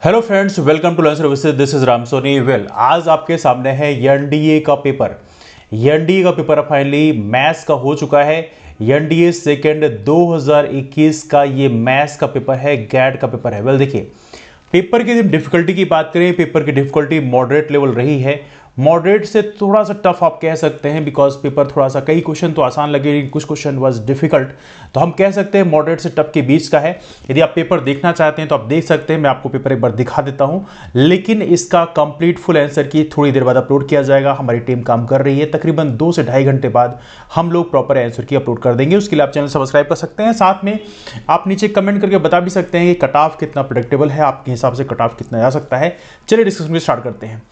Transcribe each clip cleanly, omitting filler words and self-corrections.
Hello friends, welcome to learn services. This is Ram Soni. Well, आज आपके सामने है एनडीए का पेपर। एनडीए का पेपर फाइनली मैथ्स का हो चुका है। एनडीए सेकेंड 2021 का ये मैथ्स का पेपर है, गैट का पेपर है। वेल देखिए, पेपर की डिफिकल्टी की बात करें, पेपर की डिफिकल्टी मॉडरेट लेवल रही है। मॉडरेट से थोड़ा सा टफ आप कह सकते हैं, बिकॉज पेपर थोड़ा सा, कई क्वेश्चन तो आसान लगे लेकिन कुछ क्वेश्चन वाज डिफिकल्ट, तो हम कह सकते हैं मॉडरेट से टफ के बीच का है। यदि आप पेपर देखना चाहते हैं तो आप देख सकते हैं, मैं आपको पेपर एक बार दिखा देता हूं, लेकिन इसका कंप्लीट फुल आंसर की थोड़ी देर बाद अपलोड किया जाएगा। हमारी टीम काम कर रही है, तकरीबन 2 से ढाई घंटे बाद हम लोग प्रॉपर आंसर की अपलोड कर देंगे। उसके लिए आप चैनल सब्सक्राइब कर सकते हैं, साथ में आप नीचे कमेंट करके बता भी सकते हैं कि कट ऑफ कितना प्रेडिक्टेबल है, आपके हिसाब से कट ऑफ कितना जा सकता है। चलिए डिस्कशन में स्टार्ट करते हैं।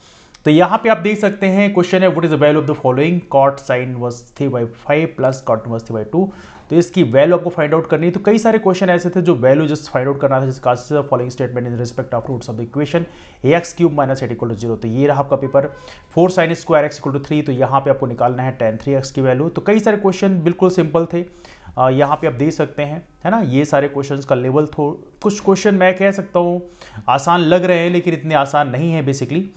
तो यहां पे आप देख सकते हैं क्वेश्चन है, what is the value of the following, cot sine was 3/5 plus cot was 3/2। तो इसकी वैल्यू आपको फाइंड आउट करनी है। तो कई सारे क्वेश्चन ऐसे थे जो वैल्यू जस्ट फाइंड आउट करना था, जिसका following statement in respect of roots of the equation x³ - 8 = 0। तो ये रहा आपका पेपर। 4 sin स्क्वायर x = 3, तो यहाँ पे आपको निकालना है tan 3x की वैल्यू। तो कई सारे क्वेश्चन बिल्कुल सिंपल थे, यहाँ पे आप देख सकते हैं, है ना। ये सारे क्वेश्चंस का लेवल कुछ क्वेश्चन मैं कह सकता हूँ आसान लग रहे हैं, लेकिन इतने आसान नहीं है। बेसिकली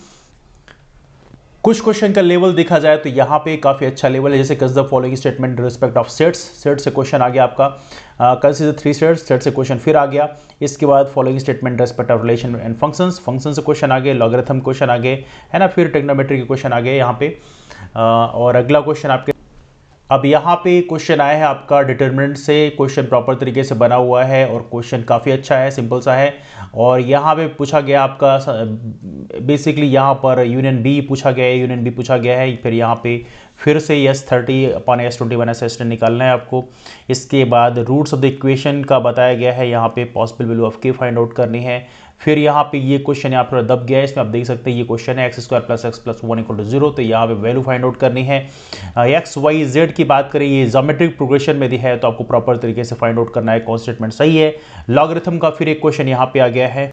कुछ क्वेश्चन का लेवल देखा जाए तो यहाँ पे काफ़ी अच्छा लेवल है, जैसे consider the following statement respect of sets. Set से क्वेश्चन आ गया आपका, कंसीडर 3 सेट्स, सेट से क्वेश्चन फिर आ गया। इसके बाद following statement respect of relation and functions, function से क्वेश्चन आ गए, लॉगरिथम क्वेश्चन आ गए, है ना। फिर ट्रिग्नोमेट्री के क्वेश्चन आ गए यहाँ पे, और अगला क्वेश्चन आपके, अब यहाँ पे क्वेश्चन आया है आपका डिटरमिनेंट से। क्वेश्चन प्रॉपर तरीके से बना हुआ है और क्वेश्चन काफ़ी अच्छा है, सिंपल सा है। और यहाँ पे पूछा गया आपका बेसिकली यहाँ पर यूनियन बी पूछा गया है, यूनियन बी पूछा गया है। फिर यहाँ पे फिर से S30/S21 S10 निकालना है आपको। इसके बाद रूट्स ऑफ द इक्वेशन का बताया गया है, यहाँ पे पॉसिबल वैल्यू ऑफ के फाइंड आउट करनी है। फिर यहाँ पे ये क्वेश्चन यहाँ पर दब गया है, इसमें आप देख सकते हैं ये क्वेश्चन है x² + x + 1 = 0। तो यहाँ पे वैल्यू फाइंड आउट करनी है। एक्स वाई जेड की बात करें, ये ज्योमेट्रिक प्रोग्रेशन में दी है, तो आपको प्रॉपर तरीके से फाइंड आउट करना है कौन स्टेटमेंट सही है। लॉगरिथम का फिर एक क्वेश्चन यहाँ पे आ गया है।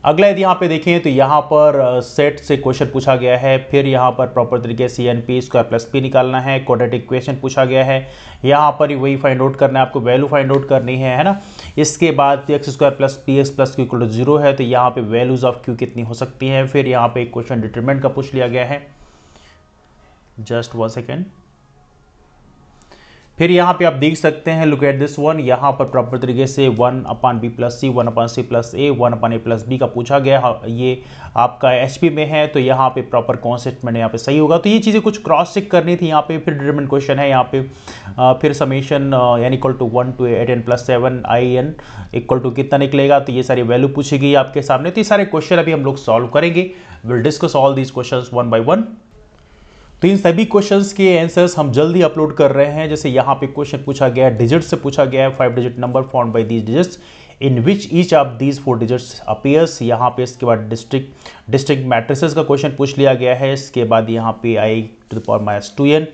अगला यदि यहाँ पे देखें तो यहाँ पर सेट से क्वेश्चन पूछा गया है। फिर यहाँ पर प्रॉपर तरीके से CnP² + P निकालना है। क्वाड्रेटिक इक्वेशन पूछा गया है, यहाँ पर वही फाइंड आउट करना है आपको, वैल्यू फाइंड आउट करनी है ना। इसके बाद x² + Px + Q = 0 है, तो यहाँ पे वैल्यूज ऑफ Q कितनी हो सकती हैं। फिर यहाँ पे एक क्वेश्चन डिटरमिनेंट का पूछ लिया गया है, जस्ट 1 सेकेंड। फिर यहाँ पे आप देख सकते हैं, लुक एट दिस वन, यहाँ पर प्रॉपर तरीके से 1/b + c 1/c + a 1/a + b का पूछा गया। ये आपका HP में है, तो यहाँ पे प्रॉपर कौन स्टेटमेंट यहाँ पे सही होगा। तो ये चीज़ें कुछ क्रॉस चेक करनी थी यहाँ पे। फिर डिटरमिनेंट क्वेश्चन है यहाँ पे, फिर summation n = 1 to 8n + 7 in = कितना निकलेगा। तो ये सारी वैल्यू पूछी गई आपके सामने। तो ये सारे क्वेश्चन अभी हम लोग सॉल्व करेंगे। Will discuss all these question 1 by 1। तो इन सभी क्वेश्चंस के आंसर्स हम जल्दी अपलोड कर रहे हैं। जैसे यहाँ पे क्वेश्चन पूछा गया है, डिजिट से पूछा गया है, 5 digit number found by these digits in which each of these 4 digits appears. यहाँ पे इसके बाद डिस्ट्रिक्ट मैट्रिसेस का क्वेश्चन पूछ लिया गया है। इसके बाद यहाँ पे i⁻² (2n)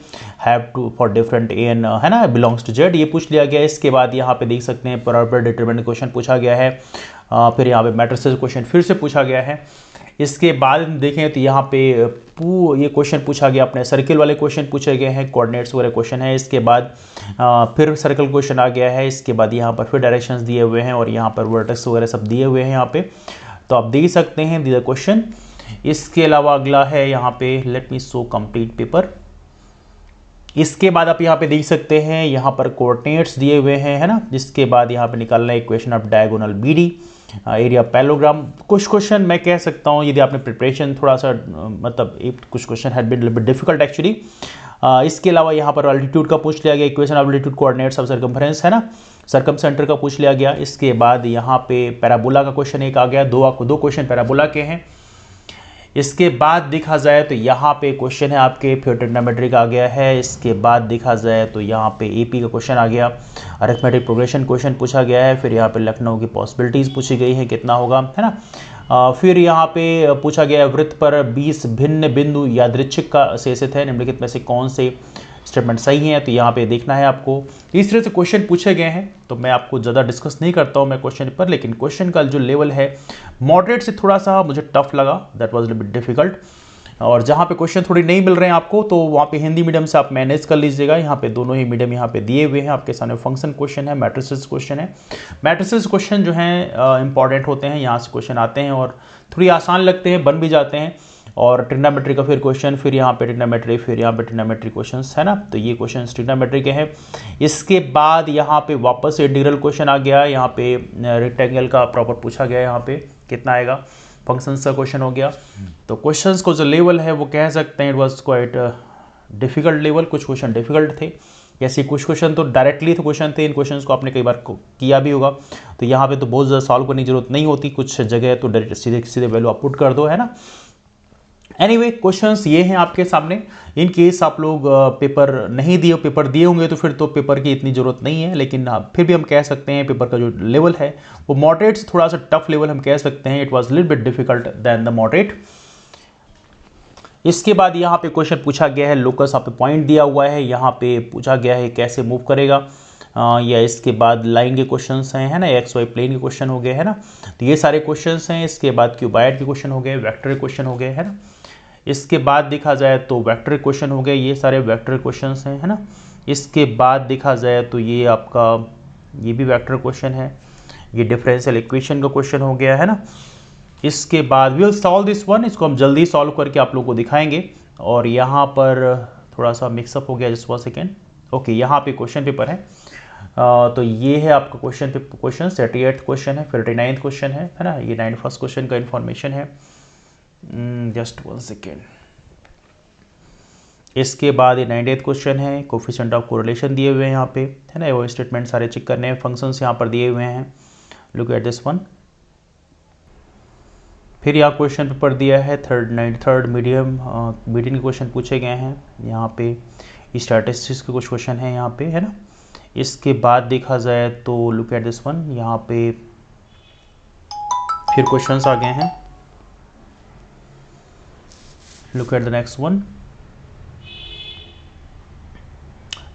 have to for different an, है ना, बिलोंग्स टू z, ये पूछ लिया गया है। इसके बाद यहाँ पे देख सकते हैं प्रॉपर डिटरमिनेंट क्वेश्चन पूछा गया है। फिर यहाँ पे मैट्रिसेस क्वेश्चन फिर से पूछा गया है। इसके बाद देखें तो यहाँ पे ये क्वेश्चन पूछा गया, अपने सर्किल वाले क्वेश्चन पूछे गए हैं, कोऑर्डिनेट्स वगैरह क्वेश्चन है। इसके बाद फिर सर्कल क्वेश्चन आ गया है। इसके बाद यहाँ पर फिर डायरेक्शंस दिए हुए हैं और यहाँ पर वर्टेक्स वगैरह सब दिए हुए हैं यहाँ पे, तो आप देख सकते हैं दीज क्वेश्चन। इसके अलावा अगला है यहाँ पे, let me show complete paper. इसके बाद आप यहाँ पे देख सकते हैं, यहाँ पर कोऑर्डिनेट्स दिए हुए हैं, है ना। जिसके बाद यहाँ पे निकालना है equation of diagonal BD, area parallelogram. कुछ क्वेश्चन मैं कह सकता हूँ, यदि आपने प्रिपरेशन थोड़ा सा मतलब कुछ question had been little bit difficult actually. इसके अलावा यहाँ पर अल्टीट्यूड का पूछ लिया गया, equation of altitude coordinates of circumference, है ना, सर्कम सेंटर का पूछ लिया गया। इसके बाद यहाँ पे पैराबोला का क्वेश्चन एक आ गया, दो क्वेश्चन पैराबोला के हैं। इसके बाद देखा जाए तो यहाँ पे क्वेश्चन है आपके, फिर ट्रिग्नोमेट्री का आ गया है। इसके बाद देखा जाए तो यहाँ पे AP का क्वेश्चन आ गया, अरिथमेटिक प्रोग्रेशन क्वेश्चन पूछा गया है। फिर यहाँ पे लखनऊ की पॉसिबिलिटीज़ पूछी गई है, कितना होगा, है ना। फिर यहाँ पे पूछा गया वृत्त पर 20 भिन्न बिंदु यादृच्छिक का शेषित है, निम्नलिखित में से कौन से स्टेटमेंट सही है। तो यहाँ पे देखना है आपको। इस तरह से क्वेश्चन पूछे गए हैं, तो मैं आपको ज़्यादा डिस्कस नहीं करता हूँ मैं क्वेश्चन पर, लेकिन क्वेश्चन का जो लेवल है मॉडरेट से थोड़ा सा मुझे टफ लगा, that was little bit difficult. और जहाँ पे क्वेश्चन थोड़ी नहीं मिल रहे हैं आपको तो वहाँ पे हिंदी मीडियम से आप मैनेज कर लीजिएगा। यहाँ पे दोनों ही मीडियम यहाँ पे दिए हुए हैं आपके सामने। फंक्शन क्वेश्चन है, मैट्रिसेस क्वेश्चन है। मैट्रिसेस क्वेश्चन जो हैं इंपॉर्टेंट होते हैं, यहाँ से क्वेश्चन आते हैं और थोड़ी आसान लगते हैं, बन भी जाते हैं। और ट्रिग्नोमेट्री का फिर क्वेश्चन, फिर यहाँ पे ट्रिग्नोमेट्री, फिर यहाँ पे ट्रिग्नोमेट्री क्वेश्चन है ना। तो ये क्वेश्चन ट्रिग्नोमेट्री के हैं। इसके बाद यहाँ पे वापस से इंटीग्रल क्वेश्चन आ गया। यहाँ पे रेक्टेंगल का प्रॉपर पूछा गया, यहाँ पे कितना आएगा। फंक्शंस का क्वेश्चन हो गया। तो क्वेश्चंस को जो लेवल है वो कह सकते हैं it was quite difficult level. कुछ क्वेश्चन डिफिकल्ट थे, जैसे कुछ क्वेश्चन तो डायरेक्टली तो क्वेश्चन थे, इन क्वेश्चंस को आपने कई बार किया भी होगा। तो यहाँ पे तो बहुत ज़्यादा सॉल्व करने की जरूरत नहीं होती, कुछ जगह तो डायरेक्ट सीधे सीधे वैल्यू आप पुट कर दो, है ना। एनीवे क्वेश्चंस ये हैं आपके सामने। इन केस आप लोग पेपर नहीं दिए, पेपर दिए होंगे तो फिर तो पेपर की इतनी ज़रूरत नहीं है, लेकिन फिर भी हम कह सकते हैं पेपर का जो लेवल है वो मॉडरेट से थोड़ा सा टफ लेवल हम कह सकते हैं। It was little bit difficult then the moderate. इसके बाद यहाँ पे क्वेश्चन पूछा गया है, लोकस आप पे पॉइंट दिया हुआ है, यहाँ पे पूछा गया है कैसे मूव करेगा, या इसके बाद लाइन के क्वेश्चंस हैं, है ना, एक्स वाई प्लेन के क्वेश्चन हो गए, है ना। तो ये सारे क्वेश्चंस हैं। इसके बाद क्यूबाइड के क्वेश्चन हो गए, वेक्टर क्वेश्चन हो गए, है ना। इसके बाद देखा जाए तो वेक्टर क्वेश्चन हो गए, ये सारे वेक्टर क्वेश्चंस हैं, है ना। इसके बाद देखा जाए तो ये आपका ये भी वेक्टर क्वेश्चन है, ये डिफरेंशियल इक्वेशन का क्वेश्चन हो गया, है ना। इसके बाद we will solve this one, इसको हम जल्दी सॉल्व करके आप लोगों को दिखाएंगे। और यहाँ पर थोड़ा सा मिक्सअप हो गया, जस्ट 1 सेकेंड। ओके, यहाँ पे क्वेश्चन पेपर है। तो ये है आपका question paper, question 38th question है, 39th क्वेश्चन है ना। ये 91st क्वेश्चन का इन्फॉर्मेशन है, जस्ट 1 सेकेंड। इसके बाद ये 98th क्वेश्चन है, कोफिशिएंट ऑफ कोरिलेशन दिए हुए हैं यहाँ पे, है ना। वो स्टेटमेंट सारे चेक करने हैं, फंक्शंस यहाँ पर दिए हुए हैं, लुक एट दिस वन। फिर यहाँ क्वेश्चन पेपर दिया है, थर्ड मीडियम के क्वेश्चन पूछे गए हैं यहाँ पे। स्टैटिस्टिक्स के कुछ क्वेश्चन हैं यहाँ पे, है ना। इसके बाद देखा जाए तो लुक एट दिस वन, यहाँ पे फिर क्वेश्चंस आ गए हैं, look at the next one.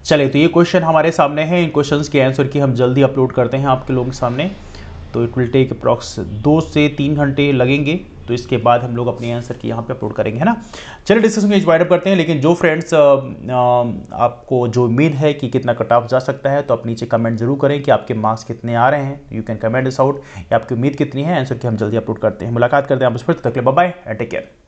चलिए, तो ये क्वेश्चन हमारे सामने हैं। इन क्वेश्चंस के आंसर की हम जल्दी अपलोड करते हैं आपके लोगों के सामने। तो इट विल टेक अप्रॉक्स 2 से 3 घंटे लगेंगे। तो इसके बाद हम लोग अपने आंसर की यहाँ पे अपलोड करेंगे, है ना। चलिए डिस्कशन को वाइड अप करते हैं। लेकिन जो फ्रेंड्स आपको जो उम्मीद है कि कितना कट ऑफ जा सकता है, तो आप नीचे कमेंट जरूर करें कि आपके मार्क्स कितने आ रहे हैं। You can comment this out, या आपकी उम्मीद कितनी है। आंसर की हम जल्दी अपलोड करते हैं। मुलाकात करते हैं आप उस पर, तक के लिए bye bye and take care.